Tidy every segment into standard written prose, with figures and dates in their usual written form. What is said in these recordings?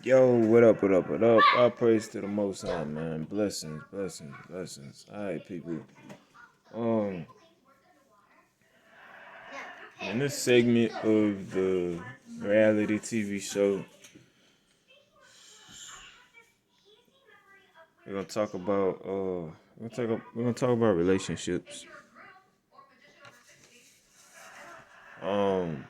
Yo, what up, what up, what up? All praise to the Most High, man. Blessings, blessings, blessings. All right, people. Um, in this segment of the reality TV show, we're gonna talk about relationships. Um,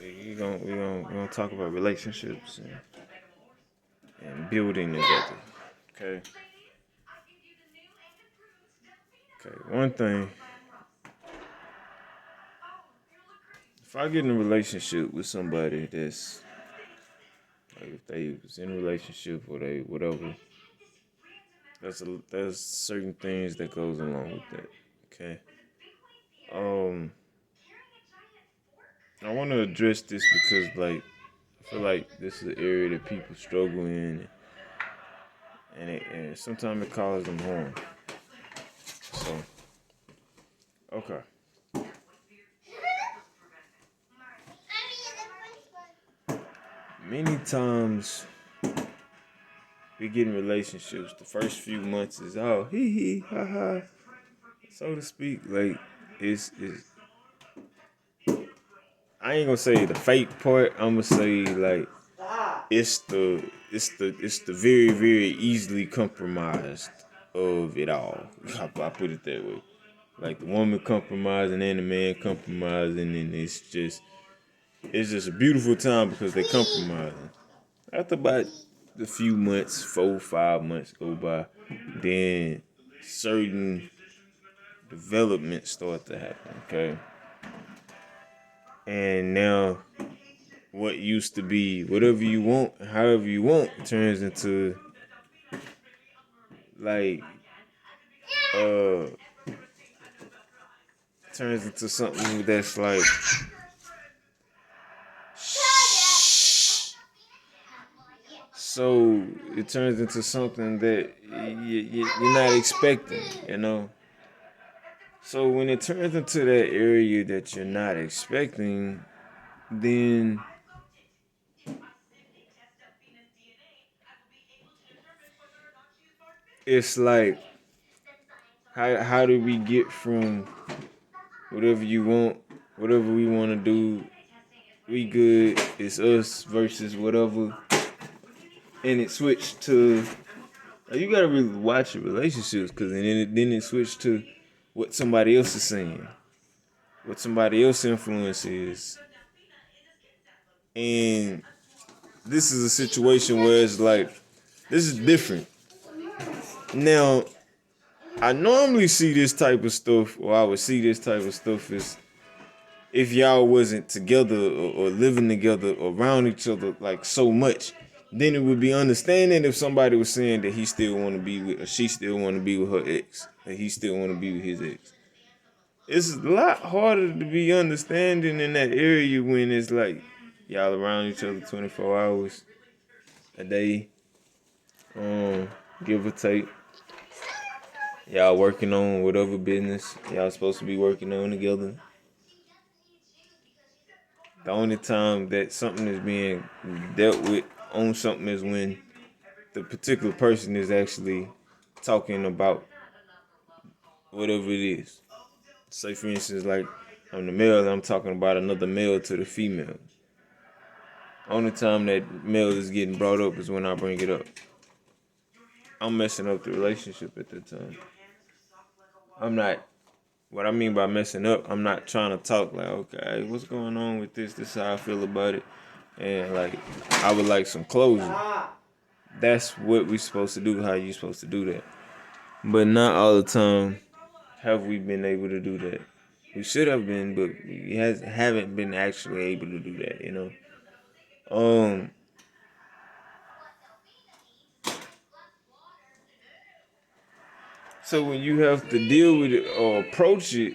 we're gonna talk about relationships and building together. Okay. Okay. One thing. If I get in a relationship with somebody that's like if they was in a relationship or they whatever, there's certain things that goes along with that. Okay. Um, I want to address this because I feel like this is an area that people struggle in, and sometimes it causes them harm. So, okay. Many times we get in relationships. The first few months is hee hee ha ha, so to speak. Like it's I ain't gonna say the fake part. I'm gonna say like it's the very very easily compromised of it all. I put it that way. Like the woman compromising and the man compromising, and it's just a beautiful time because they compromising. After about a few months, 4 5 months go by, then certain developments start to happen. Okay, and now what used to be whatever you want, however you want, turns into like uh something that's like so it turns into something that you're not expecting, you know. So when it turns into that area that you're not expecting, then it's like how do we get from whatever you want, whatever we want to do, we good, it's us versus whatever, and it switched to you gotta really watch your relationships because then it switched to what somebody else is saying, what somebody else's influence is, and this is a situation where it's like this is different. Now, I normally see this type of stuff, or I would see this type of stuff is if y'all wasn't together or living together around each other like so much, then it would be understanding if somebody was saying that he still want to be with, or she still want to be with her ex, and he still want to be with his ex. It's a lot harder to be understanding in that area when it's like y'all around each other 24 hours a day, give or take. Y'all working on whatever business y'all supposed to be working on together. The only time that something is being dealt with on something is when the particular person is actually talking about whatever it is. Say for instance, like I'm the male, I'm talking about another male to the female. Only time that male is getting brought up is when I bring it up. I'm messing up the relationship at that time. I'm not. What I mean by messing up, I'm not trying to talk like, okay, what's going on with this? This is how I feel about it, and like I would like some closure. That's what we supposed to do. How you supposed to do that? But not all the time have we been able to do that. We should have been, but we haven't been actually able to do that. You know. Um. So when you have to deal with it or approach it,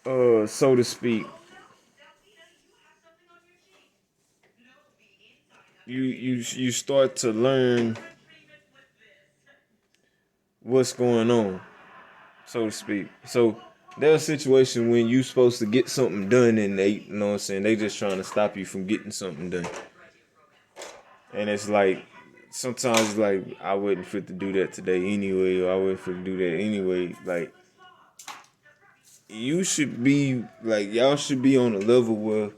so to speak, you start to learn what's going on, so to speak. So There's a situation when you supposed to get something done and they, you know what I'm saying, they just trying to stop you from getting something done. And it's like, sometimes like, I wouldn't fit to do that today anyway, or I wouldn't fit to do that anyway. Like, you should be, like, y'all should be on a level where,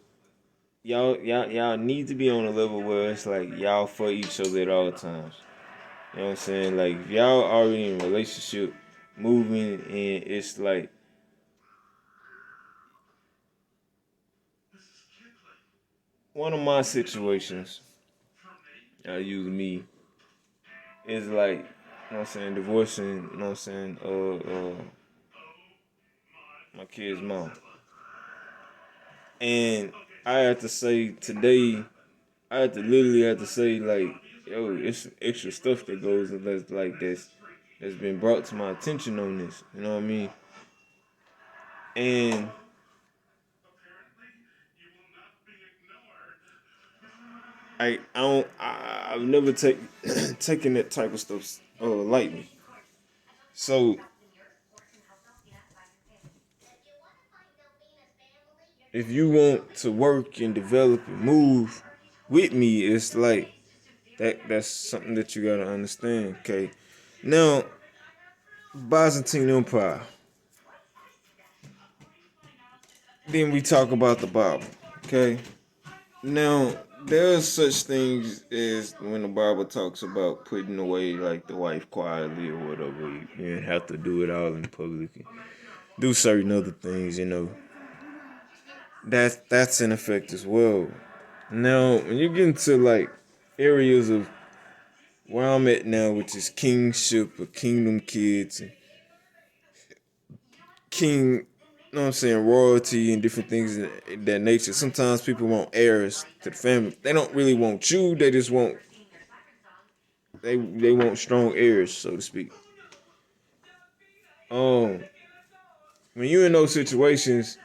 y'all need to be on a level where it's like, y'all for each other at all times. You know what I'm saying? Like, if y'all already in a relationship, moving, and it's like, one of my situations, I use me, is like, you know what I'm saying, divorcing, you know what I'm saying, my kid's mom. And I have to say today, I had to literally have to say like, yo, it's some extra stuff that goes that's like that's been brought to my attention on this. You know what I mean? And I've never taken that type of stuff lightly. So if you want to work and develop and move with me, it's like that's something that you gotta understand. Okay, now Byzantine Empire. Then we talk about the Bible. Okay, now there's such things as when the Bible talks about putting away like the wife quietly or whatever. You didn't have to do it all in public. Do certain other things, you know. That's in effect as well. Now, when you get into like areas of where I'm at now, which is kingship or kingdom kids and king, you know what I'm saying, royalty and different things of that nature. Sometimes people want heirs to the family. They don't really want you. They just want they want strong heirs, so to speak. Um, when you're in those situations,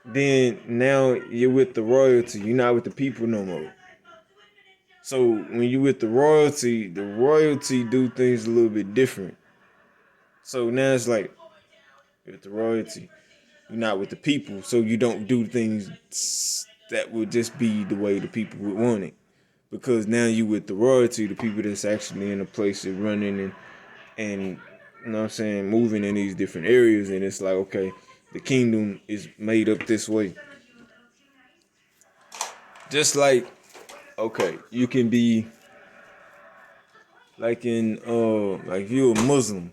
then now you're with the royalty. You're not with the people no more. So when you with the royalty do things a little bit different. So now it's like with the royalty, you're not with the people, so you don't do things that would just be the way the people would want it. Because now you with the royalty, the people that's actually in the place and running and you know what I'm saying, moving in these different areas, and it's like, okay, the kingdom is made up this way. Just like, okay, you can be like in like if you're a Muslim,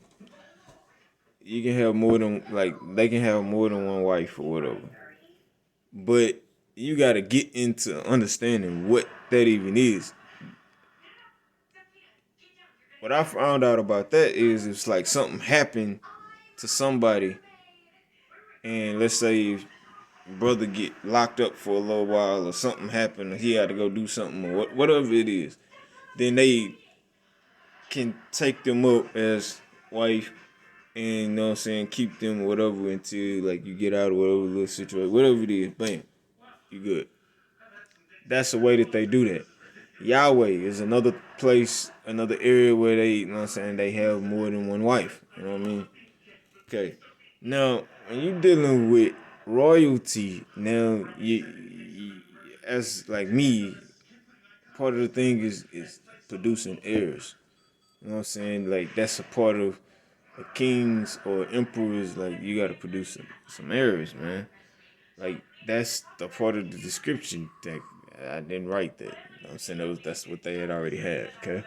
you can have more than like they can have more than one wife or whatever. But you gotta get into understanding what that even is. What I found out about that is it's like something happened to somebody, and let's say if brother get locked up for a little while or something happened, or he had to go do something or whatever it is, then they can take them up as wife and you know what I'm saying, keep them or whatever until like you get out of whatever little situation, whatever it is, bam, you good. That's the way that they do that. Yahweh is another place, another area where they, you know what I'm saying, they have more than one wife. You know what I mean? Okay. Now, when you dealing with royalty, now you as like me, part of the thing is producing heirs. You know what I'm saying? Like that's a part of a kings or emperors. Like you got to produce some heirs, man. Like that's the part of the description that I didn't write that. You know what I'm saying? That's what they had already had. Okay.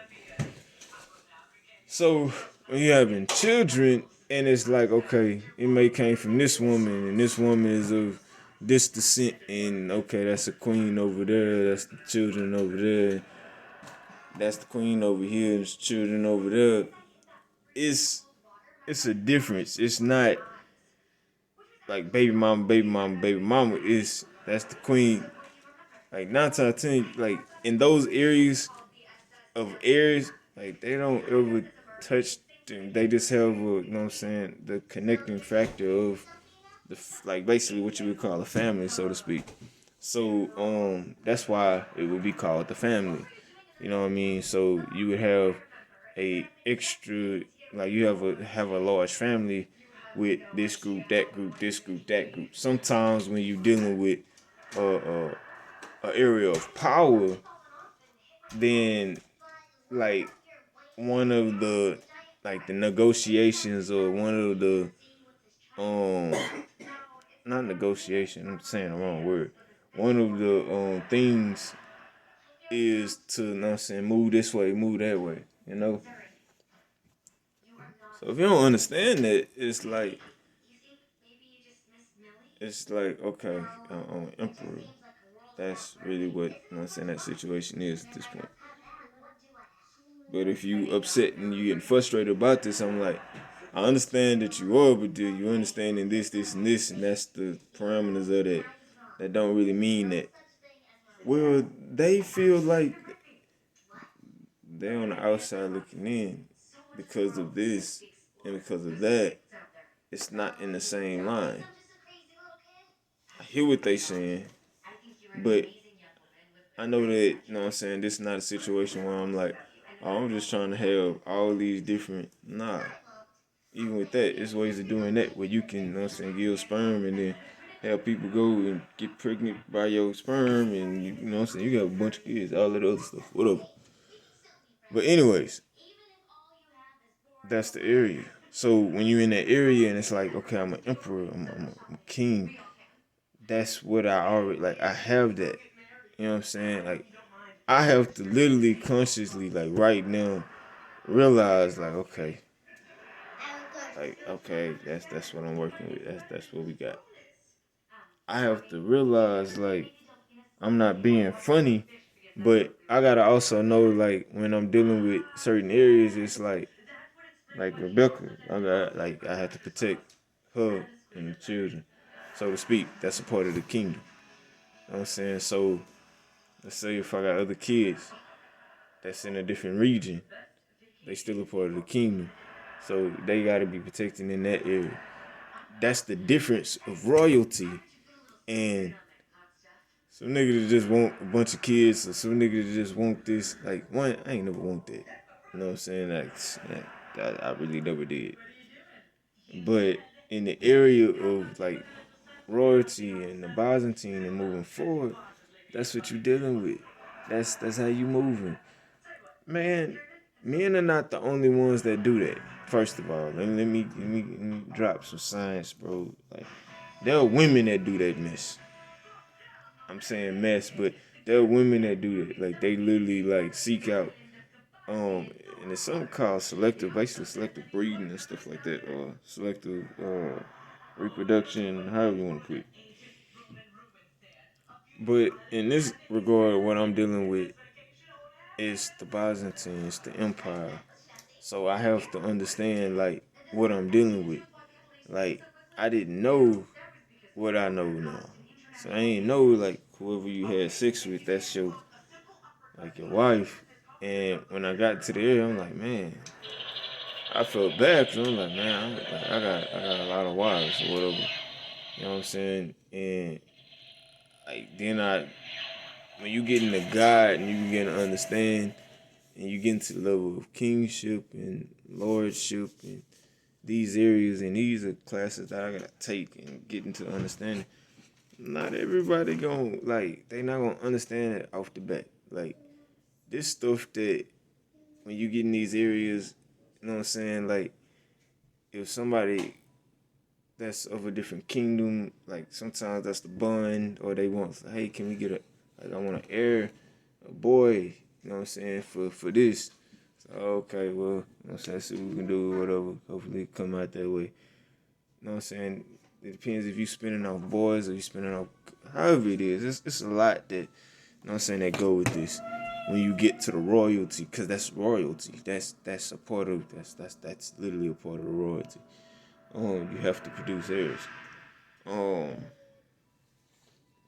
So when you having children and it's like, okay, it may came from this woman and this woman is of this descent and okay, that's a queen over there, that's the children over there, that's the queen over here, there's children over there. It's it's a difference. It's not like baby mama, baby mama, baby mama. Is that's the queen. Like 9 times 10, like in those areas of areas, like they don't ever touch them. They just have, you know what I'm saying, the connecting factor of like basically what you would call a family, so to speak. So that's why it would be called the family. You know what I mean? So you would have a extra, like you have a large family with this group, that group, this group, that group. Sometimes when you're dealing with an area of power, then like one of the like the negotiations or one of the um not negotiation, I'm saying the wrong word. One of the things is to, you know what I'm saying, move this way, move that way, you know? So if you don't understand that, it's like okay, emperor. That's really what, you know what I'm saying, that situation is at this point. But if you upset and you getting frustrated about this, I'm like, I understand that you are, but do you understanding this, this, and this, and that's the parameters of that. That don't really mean that. Well, they feel like they're on the outside looking in because of this and because of that. It's not in the same line. I hear what they saying, but I know that, you know what I'm saying, this is not a situation where I'm like, oh, I'm just trying to have all these different, nah. Even with that, there's ways of doing that where you can, you know what I'm saying, give sperm and then have people go and get pregnant by your sperm and, you know what I'm saying, you got a bunch of kids, all that other stuff, whatever. But anyways, that's the area. So when you're in that area and it's like, okay, I'm an emperor, I'm a king, that's what I already, like, I have that. You know what I'm saying? Like, I have to literally consciously, like, right now, realize, like, okay, that's what I'm working with. That's what we got. I have to realize, like, I'm not being funny, but I gotta also know, like, when I'm dealing with certain areas, it's like Rebecca, I have to protect her and the children, so to speak. That's a part of the kingdom. You know what I'm saying? So let's say if I got other kids that's in a different region, they still a part of the kingdom. So they gotta be protected in that area. That's the difference of royalty and some niggas that just want a bunch of kids, or some niggas that just want this. Like, one, I ain't never want that. You know what I'm saying? Like, I really never did. But in the area of like royalty and the Byzantine and moving forward, that's what you dealing with. That's how you moving. Man, men are not the only ones that do that. First of all, let me drop some science, bro. Like, there are women that do that mess. I'm saying mess, but there are women that do that. Like, they literally like seek out and it's something called basically selective breeding and stuff like that, or selective reproduction, however you want to put it. But in this regard, what I'm dealing with is the Byzantine, it's the empire. So I have to understand like what I'm dealing with. Like, I didn't know what I know now. So I ain't know like whoever you had sex with, that's your wife. And when I got to the area, I'm like, man, I felt bad because I'm like, man, I got a lot of wives or whatever. You know what I'm saying? And like then when you get into God and you begin to understand and you get into the level of kingship and lordship and these areas and these are classes that I gotta take and get into understanding. Not everybody they not gonna understand it off the bat. Like, this stuff that when you get in these areas, you know what I'm saying? Like, if somebody that's of a different kingdom, like sometimes that's the bond, or they want, hey, can we get I want to heir a boy, you know what I'm saying, for this. So, okay, well, you know what I'm saying, let's see what we can do, whatever. Hopefully it come out that way. You know what I'm saying? It depends if you spending off boys or you spending off, however it is. It's a lot that, you know what I'm saying, that go with this. When you get to the royalty, because that's royalty. That's a part of, that's literally a part of the royalty. You have to produce heirs. Um,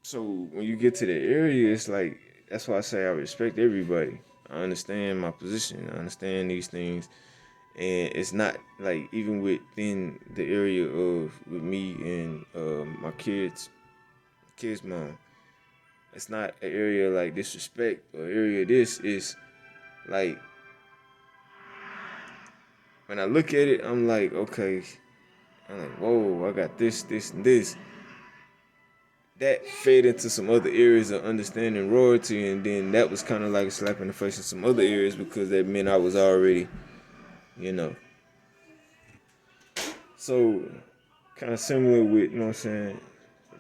so when you get to the area, it's like, that's why I say I respect everybody. I understand my position. I understand these things, and it's not like even within the area of with me and my kids' mom. It's not an area like disrespect or area. This is like when I look at it, I'm like, okay, I'm like, whoa, I got this, this, and this. That fed into some other areas of understanding royalty, and then that was kind of like a slap in the face in some other areas because that meant I was already, you know. So, kind of similar with, you know what I'm saying,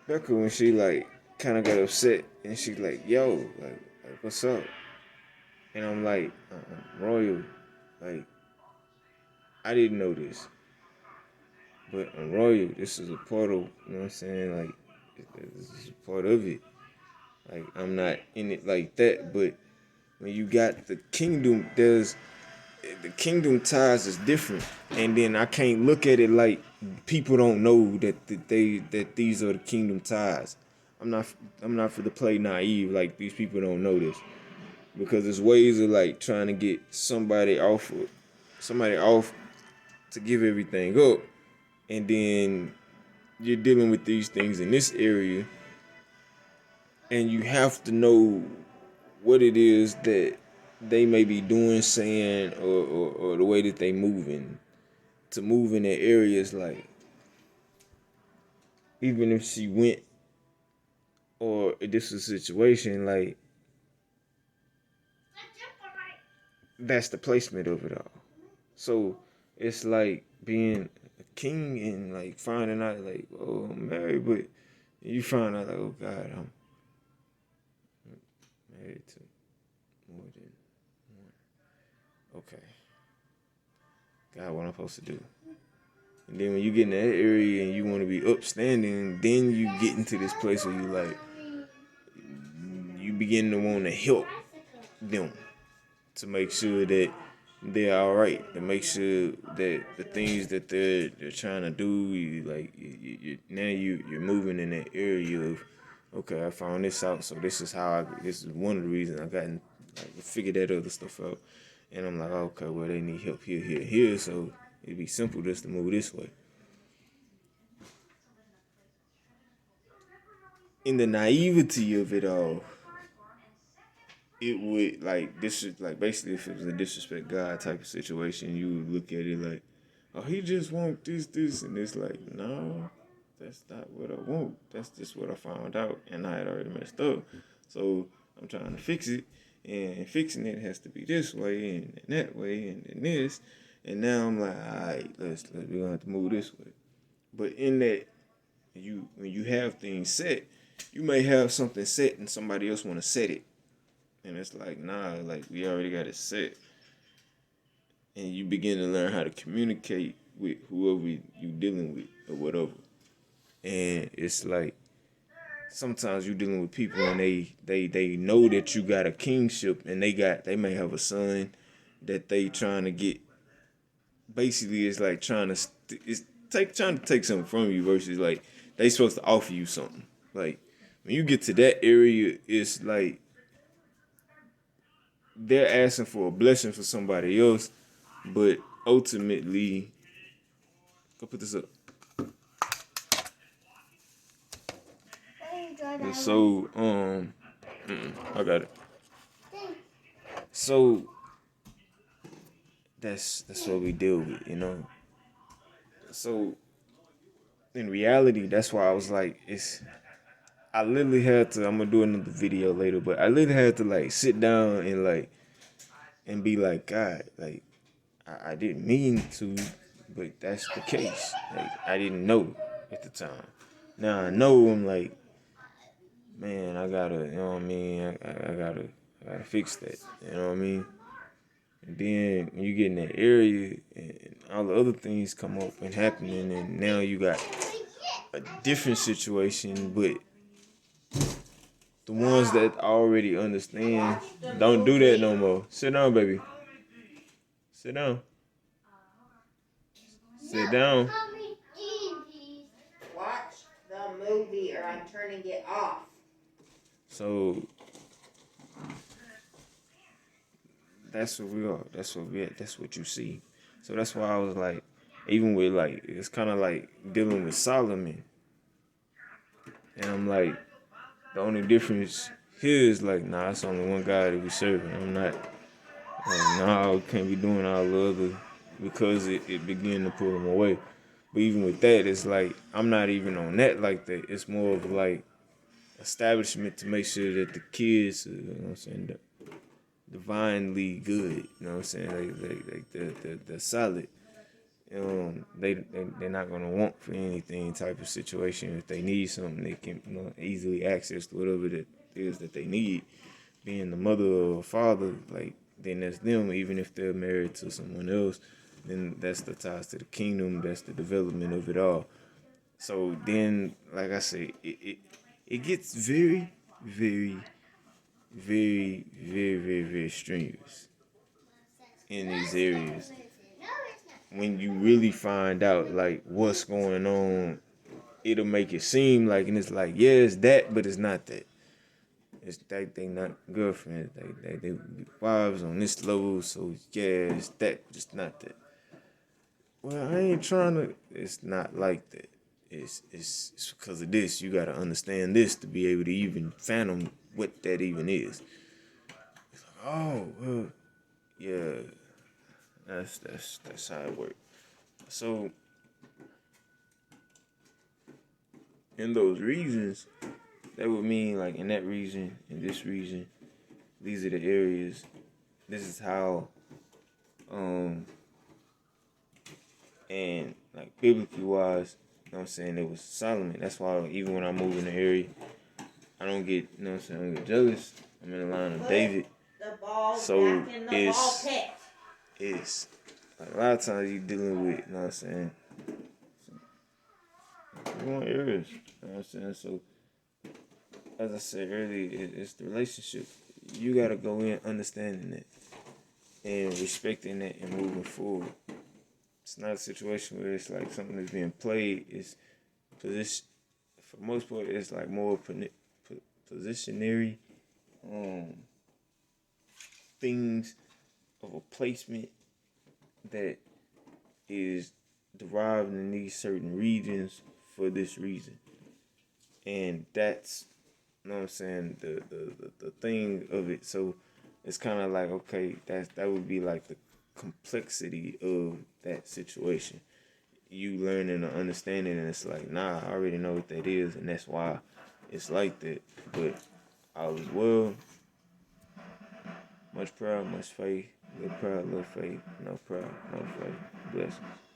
Becca when she like kind of got upset and she like, yo, like what's up? And I'm like, Royal, like, I didn't know this. But I'm Royal, this is a part of, you know what I'm saying? Like, this is a part of it. Like, I'm not in it like that, but when you got the kingdom, the kingdom ties is different. And then I can't look at it like people don't know that these are the kingdom ties. I'm not I'm not for to play naive like these people don't know this. Because there's ways of like trying to get somebody off to give everything up. And then you're dealing with these things in this area and you have to know what it is that they may be doing, saying, or the way that they moving. To move in that area is like, even if she went, or if this is a situation, like, that's the placement of it all. So it's like being a king and like finding out like, oh, I'm married, but you find out like, oh God, I'm married to more than one. Okay. God, what I'm supposed to do? And then when you get in that area and you want to be upstanding, then you get into this place where you like, you begin to want to help them to make sure that they're all right, to make sure that the things that they're trying to do, you're moving in that area of, okay, I found this out, so this is this is one of the reasons I gotten like figure that other stuff out, and I'm like, okay, well they need help here, here, here, so it'd be simple just to move this way. In the naivety of it all, it would like this is like basically if it was a disrespect God type of situation, you would look at it like, oh, he just want this, and it's like, no, that's not what I want. That's just what I found out, and I had already messed up. So I'm trying to fix it, and fixing it has to be this way and that way and this, and now I'm like, all right, we're gonna have to move this way. But in that, when you have things set, you may have something set and somebody else want to set it. And it's like, nah, like we already got it set. And you begin to learn how to communicate with whoever you dealing with or whatever. And it's like sometimes you dealing with people and they know that you got a kingship and they may have a son that they trying to get. Basically, it's like trying to take something from you versus like they supposed to offer you something. Like when you get to that area, it's like they're asking for a blessing for somebody else, but ultimately, go put this up. And so, I got it. So that's what we deal with, you know. So in reality, that's why I was like, I literally had to. I'm gonna do another video later, but I literally had to like sit down and like and be like, God, like I didn't mean to, but that's the case. Like I didn't know at the time. Now I know. I'm like, man, I gotta, you know what I mean? I gotta fix that. You know what I mean? And then when you get in that area and all the other things come up and happening, and now you got a different situation, but the ones that already understand don't do that no more. Sit down, baby. Sit down. Sit down. Watch the movie or I'm turning it off. So that's what we are. That's what we at. That's what you see. So that's why I was like, even with like, it's kind of like dealing with Solomon. And I'm like, the only difference here is like, nah, it's only one God that we serving. I'm not, like, nah, we can't be doing all the other because it began to pull them away. But even with that, it's like I'm not even on that like that. It's more of like establishment to make sure that the kids, you know what I'm saying, divinely good. You know what I'm saying? Like they're solid. They're not gonna want for anything type of situation. If they need something, they can easily access whatever it is that they need. Being the mother or father, like then that's them. Even if they're married to someone else, then that's the ties to the kingdom. That's the development of it all. So then, like I say, it gets very, very, very strenuous in these areas when you really find out like what's going on. It'll make it seem like, and it's like, yeah, it's that, but it's not that. It's that they not girlfriends. They wives on this level, so yeah, it's that, but it's not that. Well, I ain't trying to. It's not like that. It's because of this. You gotta understand this to be able to even fathom what that even is. It's like, oh, well, yeah, that's how it works. So in those reasons, that would mean like in that region, in this region, these are the areas. This is how, um, and like biblically wise, you know what I'm saying, it was Solomon. That's why even when I move in the area, I don't get, you know what I'm saying, I don't get jealous. I'm in the line of David. So it's like a lot of times you dealing with, you know what I'm saying, wrong areas. You know what I'm saying? So as I said earlier, it's the relationship. You gotta go in understanding it and respecting it and moving forward. It's not a situation where it's like something that's being played. It's position. For the most part, it's like more positionary things of a placement that is derived in these certain regions for this reason. And that's, you know what I'm saying, the thing of it. So it's kind of like, okay, that would be like the complexity of that situation. You learning or understanding, and it's like, nah, I already know what that is, and that's why it's like that. But all is well. Much pride, much faith. Little pride, little faith. No pride, no faith. Blessings.